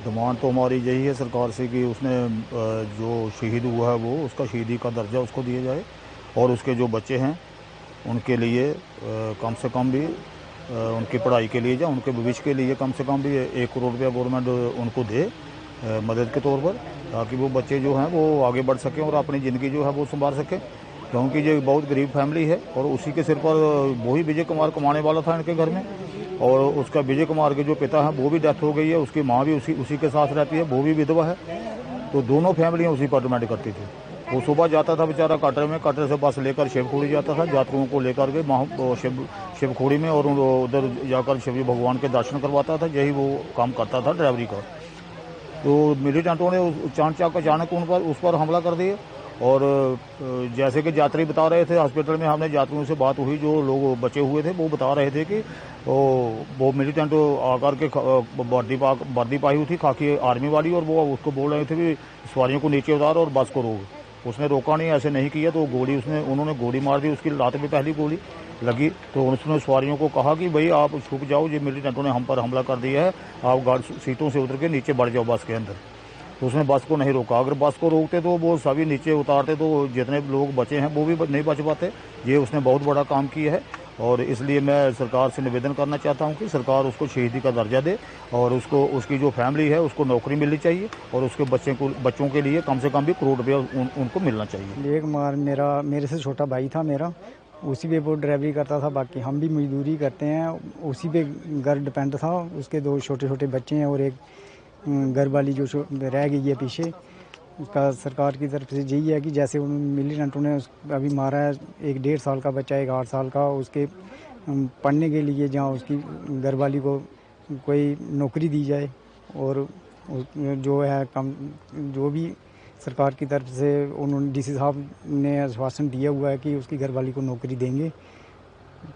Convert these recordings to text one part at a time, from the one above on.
Demand तो हमारी यही है सरकार से कि उसने जो शहीद हुआ है वो उसका शहीदी का दर्जा उसको दिया जाए और उसके जो बच्चे हैं उनके लिए कम से कम भी उनकी पढ़ाई के लिए या उनके भविष्य के लिए कम से कम भी 1 करोड़ रुपया गवर्नमेंट उनको दे मदद के तौर पर, ताकि वो बच्चे जो हैं वो आगे बढ़ सकें और अपनी ज़िंदगी जो है वो संभाल सकें, क्योंकि ये बहुत गरीब फैमिली है और उसी के सिर पर वही विजय कुमार कमाने वाला था इनके घर में। और उसका विजय कुमार के जो पिता हैं वो भी डेथ हो गई है, उसकी माँ भी उसी के साथ रहती है, वो भी विधवा है। तो दोनों फैमिलियाँ उसी पर डिपेंड करती थी। वो सुबह जाता था बेचारा कटर से बस लेकर शिवखोड़ी जाता था, यात्रियों को लेकर के शिवखोड़ी में, और उधर जाकर शिव भगवान के दर्शन करवाता था। यही वो काम करता था ड्राइवरी का। तो मिलिटेंटों ने अचानक उस पर हमला कर दिया। और जैसे कि यात्री बता रहे थे, हॉस्पिटल में हमने यात्रियों से बात हुई, जो लोग बचे हुए थे वो बता रहे थे कि वो मिलिटेंट आकर के वर्दी पाई हुई थी खाकी आर्मी वाली, और वो उसको बोल रहे थे कि सवारियों को नीचे उतार और बस को रोक। उसने रोका नहीं, ऐसे नहीं किया तो उन्होंने गोली मार दी। उसकी लात में पहली गोली लगी तो उसने सवारियों को कहा कि भाई आप छुप जाओ, ये मिलिटेंटों ने हम पर हमला कर दिया है, आप सीटों से उतर के नीचे बढ़ जाओ बस के अंदर। तो उसने बस को नहीं रोका। अगर बस को रोकते तो वो सभी नीचे उतारते तो जितने लोग बचे हैं वो भी नहीं बच पाते। ये उसने बहुत बड़ा काम किया है और इसलिए मैं सरकार से निवेदन करना चाहता हूं कि सरकार उसको शहीदी का दर्जा दे और उसकी जो फैमिली है उसको नौकरी मिलनी चाहिए और उसके बच्चों के लिए कम से कम भी करोड़ रुपया उनको मिलना चाहिए। एक मार मेरे से छोटा भाई था मेरा, उसी पे वो ड्राइवरी करता था, बाकी हम भी मजदूरी करते हैं, उसी पे घर डिपेंड था। उसके 2 छोटे छोटे बच्चे हैं और एक घर वाली जो रह गई है पीछे। उसका सरकार की तरफ से यही है कि जैसे उन मिलिटेंटों ने अभी मारा है, एक 1.5 साल का बच्चा, एक 8 साल का, उसके पढ़ने के लिए जहाँ उसकी घर वाली को कोई नौकरी दी जाए और जो है जो भी सरकार की तरफ से उन्होंने डीसी साहब ने आश्वासन दिया हुआ है कि उसकी घरवाली को नौकरी देंगे।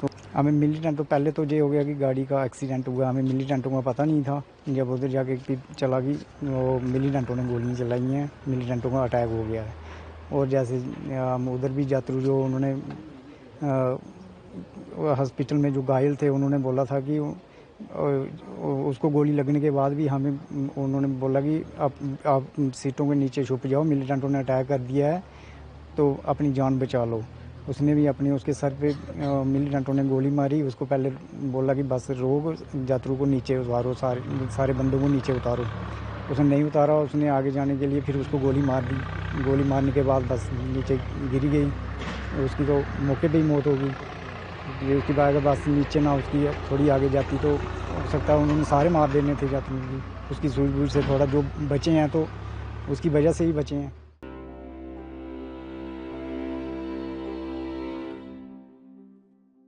तो हमें मिलिटेंट तो पहले तो ये हो गया कि गाड़ी का एक्सीडेंट हुआ, हमें मिलिटेंटों का पता नहीं था। जब उधर जाके चला गई वो मिलिटेंटों ने गोलियां चलाई हैं, मिलिटेंटों का अटैक हो गया है। और जैसे हम उधर भी यात्री जो उन्होंने हॉस्पिटल में जो घायल थे उन्होंने बोला था कि उसको गोली लगने के बाद भी हमें उन्होंने बोला कि आप सीटों के नीचे छुप जाओ, मिलिटेंटों ने अटैक कर दिया है तो अपनी जान बचा लो। उसने भी उसके सर पे मिलिटेंटों ने गोली मारी। उसको पहले बोला कि बस रोक, यात्रियों को नीचे उतारो, सारे बंदों को नीचे उतारो। उसने नहीं उतारा, उसने आगे जाने के लिए फिर उसको गोली मार दी। गोली मारने के बाद बस नीचे गिरी गई, उसकी तो मौके पे ही मौत हो गई। उसके बाद अगर बस नीचे ना उसकी थोड़ी आगे जाती तो हो सकता है उन्होंने सारे मार देने थे यात्रियों की। उसकी सूझबूझ से थोड़ा जो बचे हैं तो उसकी वजह से ही बचे हैं।